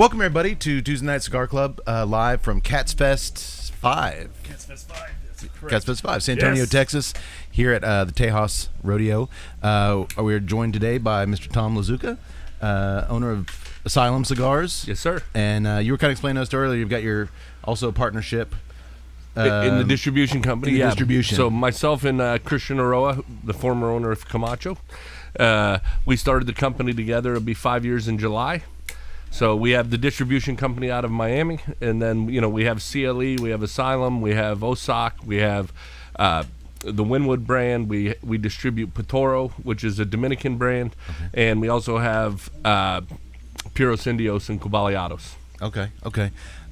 Welcome, everybody, to Tuesday Night Cigar Club, live from Cats Fest 5. Cats Fest 5, that's correct. Cats Fest 5, San Antonio, Yes. Texas, here at the Tejas Rodeo. We're joined today by Mr. Tom Lazuka, owner of Asylum Cigars. Yes, sir. And you were kind of explaining to us earlier, you've got your also partnership In the distribution company. in the yeah. distribution. So myself and Christian Aroa, the former owner of Camacho, we started the company together. It'll be 5 years in July. So we have the distribution company out of Miami, and then we have CLE, we have Asylum, we have Osak, we have the Winwood brand. We distribute Potoro, which is a Dominican brand, and we also have Puros Indios and Cubaleados. Okay.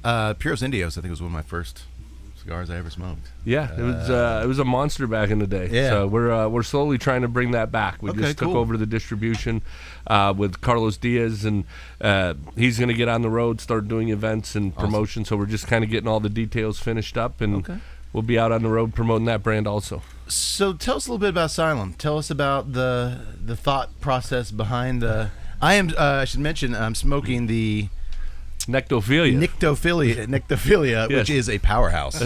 Puros Indios, I think, was one of my first cigars I ever smoked. Yeah, it was a monster back in the day. Yeah. So we're slowly trying to bring that back. We Okay, just took cool. over the distribution with Carlos Diaz, and he's going to get on the road, start doing events and promotion. So we're just kind of getting all the details finished up, and we'll be out on the road promoting that brand also. So tell us a little bit about Asylum. Tell us about the thought process behind the... I should mention, I'm smoking the... Nectophilia. Nectophilia, Yes. which is a powerhouse.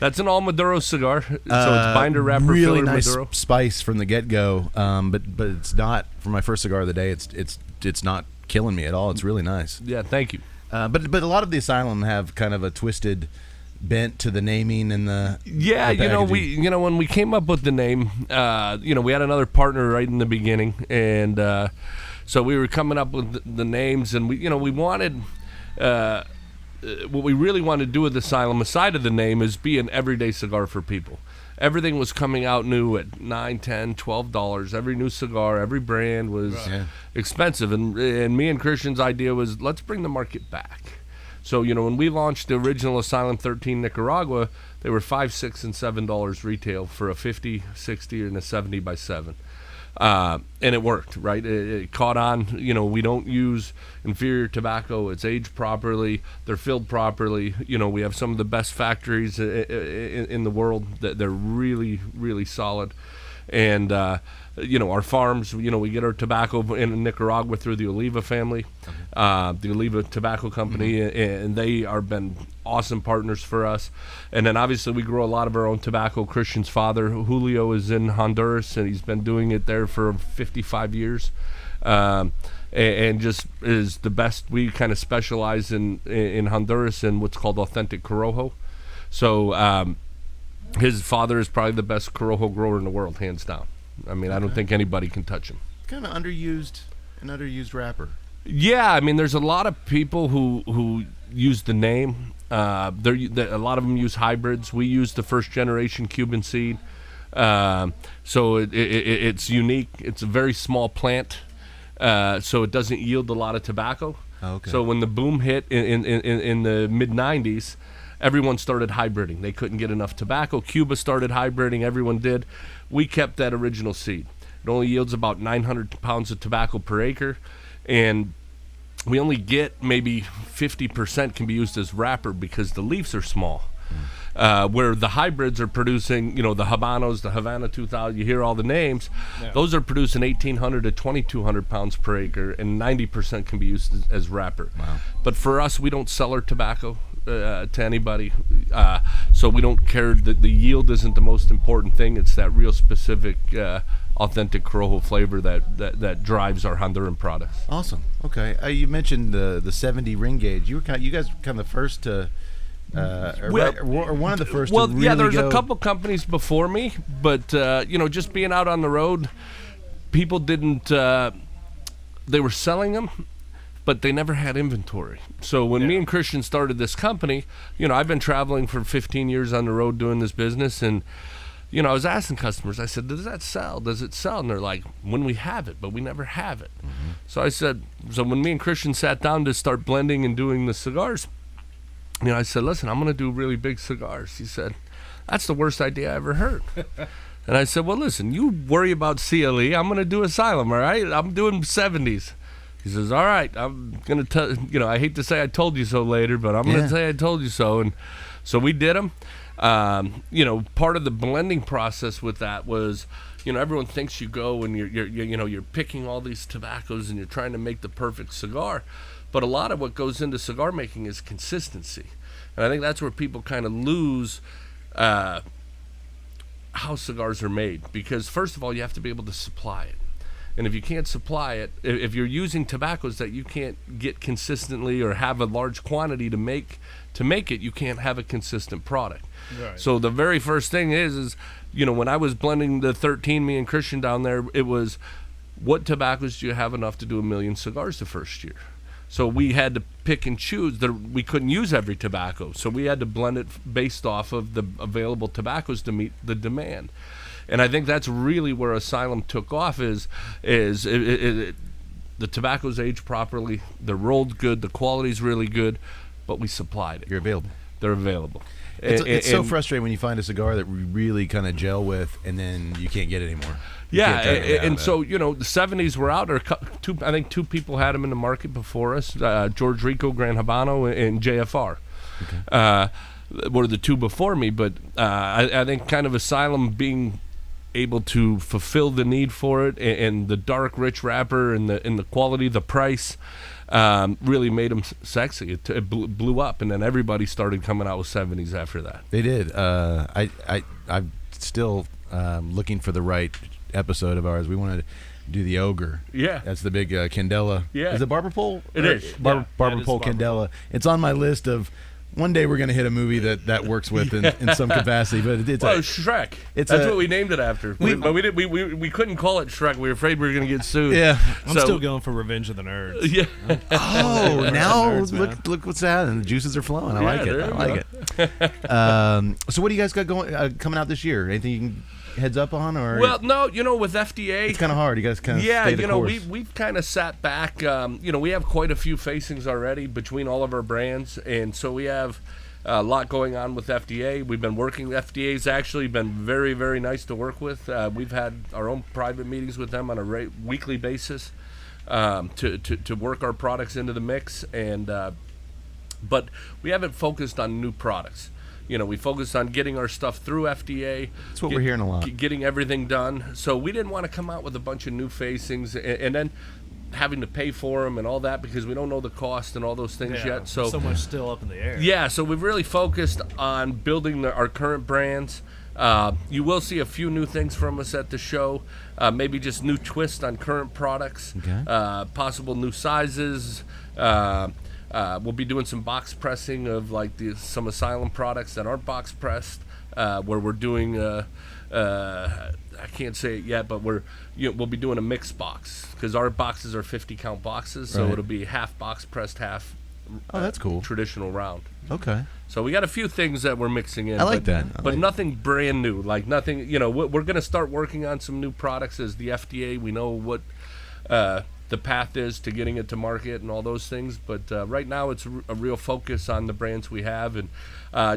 That's an all Maduro cigar. So it's binder, wrapper, really filler, nice Maduro. spice from the get-go, but it's not, for my first cigar of the day, it's not killing me at all. It's really nice. Yeah, thank you. But a lot of the Asylum have kind of a twisted bent to the naming and the the packaging. when we came up with the name, we had another partner right in the beginning, and so we were coming up with the names, and we wanted what we really wanted to do with Asylum, aside of the name, is be an everyday cigar for people. Everything was coming out new at $9, $10, $12. Every new cigar, every brand was expensive, and me and Christian's idea was, let's bring the market back. So when we launched the original Asylum 13 Nicaragua, they were $5, $6, and $7 retail for a 50, 60, and a 70 by 7. And it worked, right? It caught on. We don't use inferior tobacco. It's aged properly. They're filled properly. We have some of the best factories in the world. They're really, really solid. And, our farms, we get our tobacco in Nicaragua through the Oliva family, the Oliva Tobacco Company, and they have been awesome partners for us. And then obviously we grow a lot of our own tobacco. Christian's father, Julio, is in Honduras, and he's been doing it there for 55 years. And just is the best. We kind of specialize in Honduras in what's called authentic Corojo. So his father is probably the best Corojo grower in the world, hands down. I mean, I don't think anybody can touch him. Kind of underused wrapper. Yeah, I mean, there's a lot of people who use the name. A lot of them use hybrids. We use the first generation Cuban seed. So it's unique. It's a very small plant, so it doesn't yield a lot of tobacco. Oh, okay. So when the boom hit in the mid-'90s, everyone started hybriding. They couldn't get enough tobacco. Cuba started hybriding. Everyone did. We kept that original seed. It only yields about 900 pounds of tobacco per acre, and we only get maybe 50% can be used as wrapper because the leaves are small. Where the hybrids are producing, the Habanos, the Havana 2000, you hear all the names, those are producing 1,800 to 2,200 pounds per acre, and 90% can be used as wrapper. Wow. But for us, we don't sell our tobacco to anybody, so we don't care. The yield isn't the most important thing. It's that real specific, authentic Corojo flavor that drives our Honduran products. Awesome. Okay. You mentioned the 70 ring gauge. You guys were kind of the first to, or one of the first. Well, to really yeah, there's go. a couple companies before me, but just being out on the road, people didn't. They were selling them, but they never had inventory. So when me and Christian started this company, I've been traveling for 15 years on the road doing this business, and I was asking customers, I said, does that sell? Does it sell? And they're like, when we have it, but we never have it. So I said, when me and Christian sat down to start blending and doing the cigars, I said, listen, I'm going to do really big cigars. He said, that's the worst idea I ever heard. And I said, well, listen, you worry about CLE. I'm going to do Asylum, all right? I'm doing 70s. He says, all right, I'm going to tell, I hate to say I told you so later, but I'm going to say I told you so. And so we did them. Part of the blending process with that was, everyone thinks you go and you're picking all these tobaccos and you're trying to make the perfect cigar. But a lot of what goes into cigar making is consistency. And I think that's where people kind of lose how cigars are made. Because first of all, you have to be able to supply it. And if you can't supply it, if you're using tobaccos that you can't get consistently or have a large quantity to make it, you can't have a consistent product. Right. So the very first thing is, when I was blending the 13, me and Christian down there, it was, what tobaccos do you have enough to do 1 million cigars the first year? So we had to pick and choose. We couldn't use every tobacco, so we had to blend it based off of the available tobaccos to meet the demand. And I think that's really where Asylum took off. Is the tobaccos age properly, they're rolled good, the quality's really good, but we supplied it. You're available. They're available. It's so frustrating when you find a cigar that we really kind of gel with, and then you can't get it anymore. Yeah, and so the 70s were out. I think two people had them in the market before us: George Rico, Gran Habano, and JFR. Okay. Were the two before me, but I think kind of Asylum being able to fulfill the need for it, and the dark, rich wrapper, and the quality, the price, really made them sexy. It blew up, and then everybody started coming out with 70s after that. They did. I'm still looking for the right episode of ours. We wanted to do the Ogre. Yeah. That's the big Candela. Yeah. Is it Barber Pole? It is. Barber That is Pole Barber Candela. It's on my list of one day we're going to hit a movie that works with in some capacity. But it's Shrek. That's what we named it after. But we couldn't call it Shrek. We were afraid we were going to get sued. Yeah. I'm still going for Revenge of the Nerds. Yeah. Oh, now Nerds, look what's happening. The juices are flowing. I like it. there I you like it. So what do you guys got going coming out this year? Anything you can heads up on, or Well, no, with FDA, it's kind of hard. You guys kind of yeah, stay the course. we've kind of sat back. We have quite a few facings already between all of our brands, and so we have a lot going on with FDA. We've been working. FDA's actually been very, very nice to work with. We've had our own private meetings with them on a weekly basis to work our products into the mix, and but we haven't focused on new products. We focused on getting our stuff through FDA. That's what we're hearing a lot. Getting everything done. So we didn't want to come out with a bunch of new facings and then having to pay for them and all that, because we don't know the cost and all those things yet. So much still up in the air. Yeah, so we've really focused on building our current brands. You will see a few new things from us at the show, maybe just new twists on current products, possible new sizes. We'll be doing some box pressing of some Asylum products that aren't box pressed, where we're doing I can't say it yet, but we'll be doing a mixed box, because our boxes are 50 count boxes, so it'll be half box pressed, half that's cool. traditional round. Okay. So we got a few things that we're mixing in. I like that. But nothing brand new. Nothing. We're going to start working on some new products as the FDA. We know what the path is to getting it to market and all those things. But right now, it's a real focus on the brands we have, and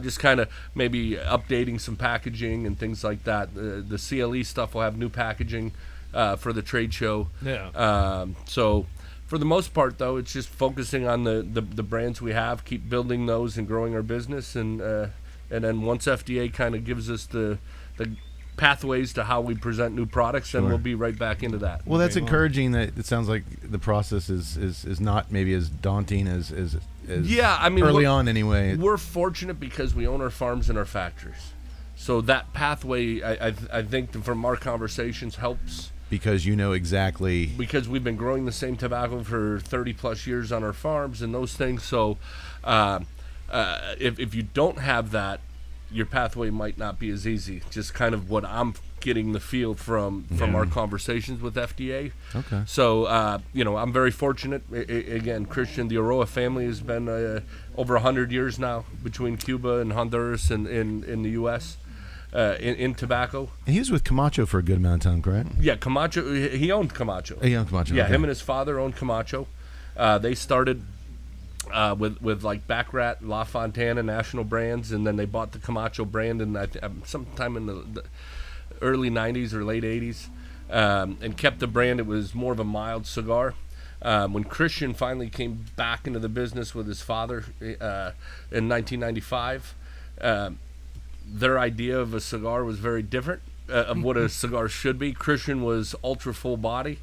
just kind of maybe updating some packaging and things like that. The CLE stuff will have new packaging for the trade show. Yeah. So for the most part, though, it's just focusing on the brands we have, keep building those and growing our business, and then once FDA kind of gives us the pathways to how we present new products, then we'll be right back into that. Well, that's encouraging. That it sounds like the process is not maybe as daunting as early on anyway. We're fortunate because we own our farms and our factories, so that pathway I think from our conversations helps. Because exactly. Because we've been growing the same tobacco for 30 plus years on our farms and those things. So if you don't have that, your pathway might not be as easy. Just kind of what I'm getting the feel from our conversations with FDA. Okay. So, I'm very fortunate. Again, Christian, the Aroa family has been over 100 years now between Cuba and Honduras and in the U.S. In tobacco. And he was with Camacho for a good amount of time, correct? Yeah, Camacho. He owned Camacho. He owned Camacho. Yeah, okay. Him and his father owned Camacho. They started with like Baccarat, La Fontana, national brands, and then they bought the Camacho brand in sometime in the early 90s or late 80s, and kept the brand. It was more of a mild cigar. When Christian finally came back into the business with his father in 1995, their idea of a cigar was very different of what a cigar should be. Christian was ultra full body.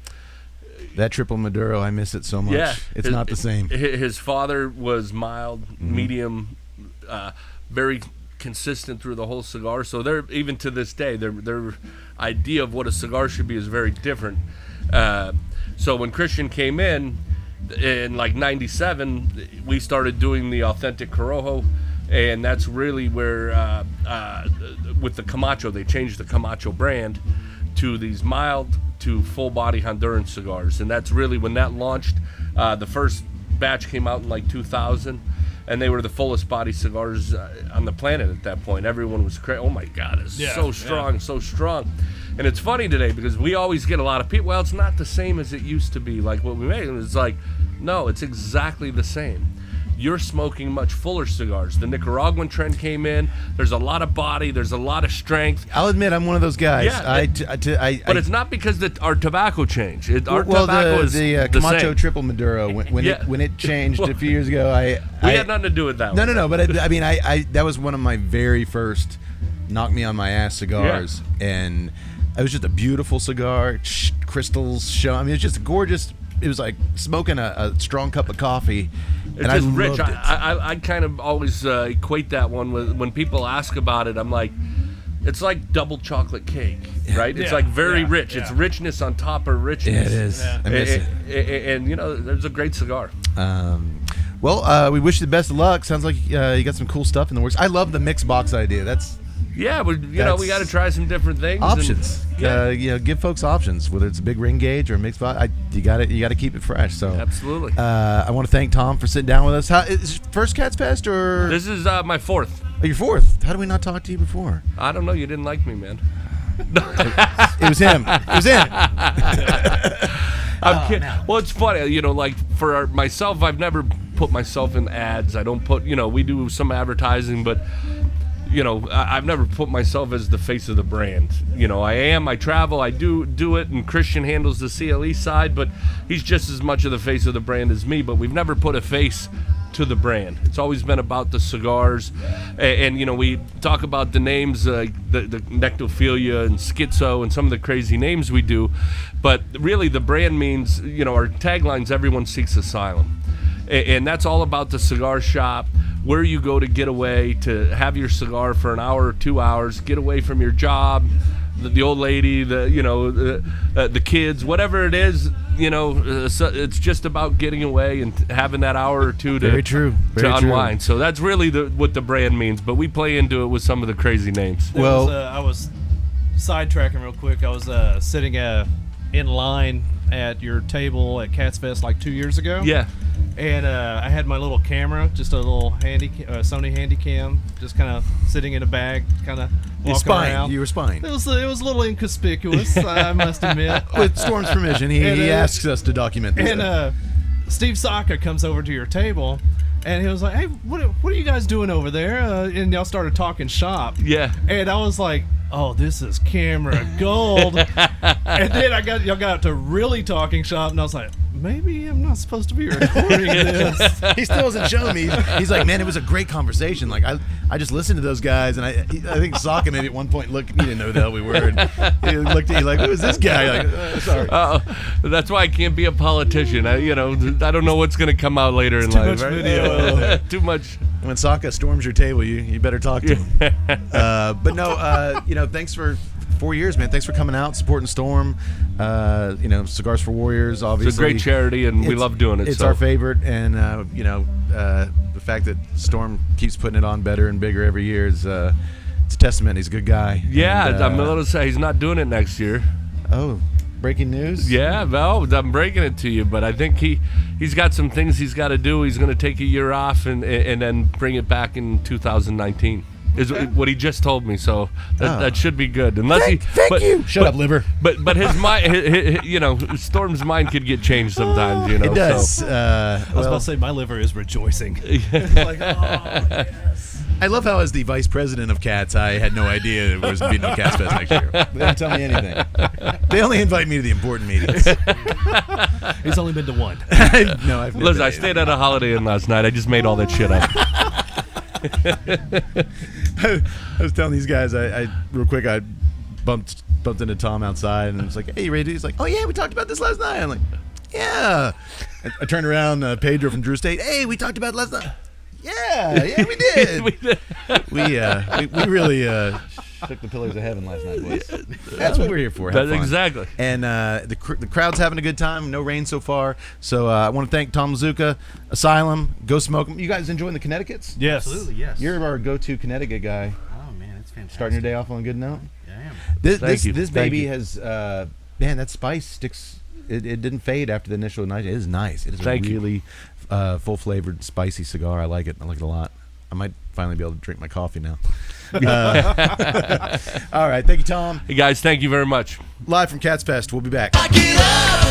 That triple Maduro, I miss it so much. Yeah, It's not the same. His father was mild, medium, very consistent through the whole cigar. So they're even to this day, their idea of what a cigar should be is very different. So when Christian came in like '97, we started doing the authentic Corojo, and that's really where with the Camacho, they changed the Camacho brand to these mild to full body Honduran cigars, and that's really when that launched. The first batch came out in like 2000, and they were the fullest body cigars on the planet at that point. Everyone was crazy. Oh my God, it's so strong, so strong. And it's funny today because we always get a lot of people, well, it's not the same as it used to be, like what we made. And it's like, no, it's exactly the same. You're smoking much fuller cigars. The Nicaraguan trend came in. There's a lot of body. There's a lot of strength. I'll admit I'm one of those guys. Yeah, but it's not because our tobacco changed. Our well, tobacco is the the Camacho same. Triple Maduro when it changed a few years ago. We had nothing to do with that. No. But I mean, that was one of my very first knock me on my ass cigars, and it was just a beautiful cigar. Crystals show. I mean, it's just gorgeous. It was like smoking a strong cup of coffee. It's just rich. I kind of always equate that one with when people ask about it. I'm like, it's like double chocolate cake, right? It's like very rich. It's richness on top of richness. Yeah, it is. Yeah. I miss it. And you know, there's a great cigar. Well, we wish you the best of luck. Sounds like you got some cool stuff in the works. I love the mix box idea. That's we got to try some different things. Options. Give folks options, whether it's a big ring gauge or a mixed box. You got to keep it fresh. So absolutely. I want to thank Tom for sitting down with us. Is it first Cats Fest or this is my fourth? Oh, your fourth. How did we not talk to you before? I don't know. You didn't like me, man. It was him. It was him. I'm kidding. No. Well, it's funny, like for myself, I've never put myself in ads. I don't put, we do some advertising, but I've never put myself as the face of the brand. I travel, I do it, and Christian handles the CLE side, but he's just as much of the face of the brand as me, but we've never put a face to the brand. It's always been about the cigars, and we talk about the names, the Nectophilia and Schizo and some of the crazy names we do, but really the brand means, our tagline's everyone seeks asylum, and that's all about the cigar shop, where you go to get away, to have your cigar for an hour or 2 hours, get away from your job, the old lady, the kids, whatever it is, it's just about getting away and having that hour or two to unwind. So that's really what the brand means. But we play into it with some of the crazy names. I was sidetracking real quick. I was sitting in line at your table at Cats Fest like 2 years ago. Yeah. And I had my little camera, just a little Sony Handycam, just kind of sitting in a bag, kind of walking around. You were spying. It was a little inconspicuous, I must admit. With Storm's permission, he asks us to document this. And Steve Saka comes over to your table, and he was like, "Hey, what are you guys doing over there?" And y'all started talking shop. Yeah. And I was like, "Oh, this is camera gold." And then y'all got to really talking shop, and I was like, maybe I'm not supposed to be recording this. He still hasn't shown me. He's like, man, it was a great conversation. Like I just listened to those guys, and I think Sokka maybe at one point looked. He didn't know who the hell we were. And he looked at you like, who is this guy? Like, sorry. That's why I can't be a politician. I don't know what's going to come out later in life. Too much video. Too much. When Sokka storms your table, you better talk to him. But no, thanks for 4 years, man. Thanks for coming out, supporting Storm. Cigars for Warriors, obviously. It's a great charity, and we love doing it. It's our favorite, and the fact that Storm keeps putting it on better and bigger every year is it's a testament. He's a good guy. Yeah, and, I'm a little sad he's not doing it next year. Oh, breaking news? Yeah, well, I'm breaking it to you, but I think he's got some things he's got to do. He's going to take a year off and then bring it back in 2019. Is what he just told me, so that should be good. Unless thank you. Shut up, liver. But his mind, Storm's mind could get changed sometimes. It does. So. I was about to say my liver is rejoicing. Like, oh yes. I love how, as the vice president of Cats, I had no idea there was going to be no Cats Fest next year. They didn't tell me anything. They only invite me to the important meetings. He's only been to one. No, I've Listen, I stayed at a Holiday Inn last night. I just made all that shit up. I was telling these guys, I real quick, I bumped into Tom outside, and I was like, "Hey, you ready?" He's like, "Oh yeah, we talked about this last night." I'm like, Yeah. I turned around, Pedro from Drew State. Hey, we talked about it last night. Yeah, we did. we really took the pillars of heaven last night, boys. That's what we're here for. Have fun. Exactly. And the crowd's having a good time. No rain so far. So I want to thank Tom Lazuka, Asylum, Go Smoke 'em. You guys enjoying the Connecticut's? Yes. Absolutely, yes. You're our go-to Connecticut guy. Oh man, it's fantastic. Starting your day off on a good note. Yeah, I am. This Thank you. baby has man, that spice sticks. It didn't fade after the initial night. It is nice. It is Thank a you. really full flavored, spicy cigar. I like it. I like it a lot. I might finally be able to drink my coffee now. All right, thank you, Tom. Hey guys, thank you very much. Live from Cats Fest. We'll be back. Back it up.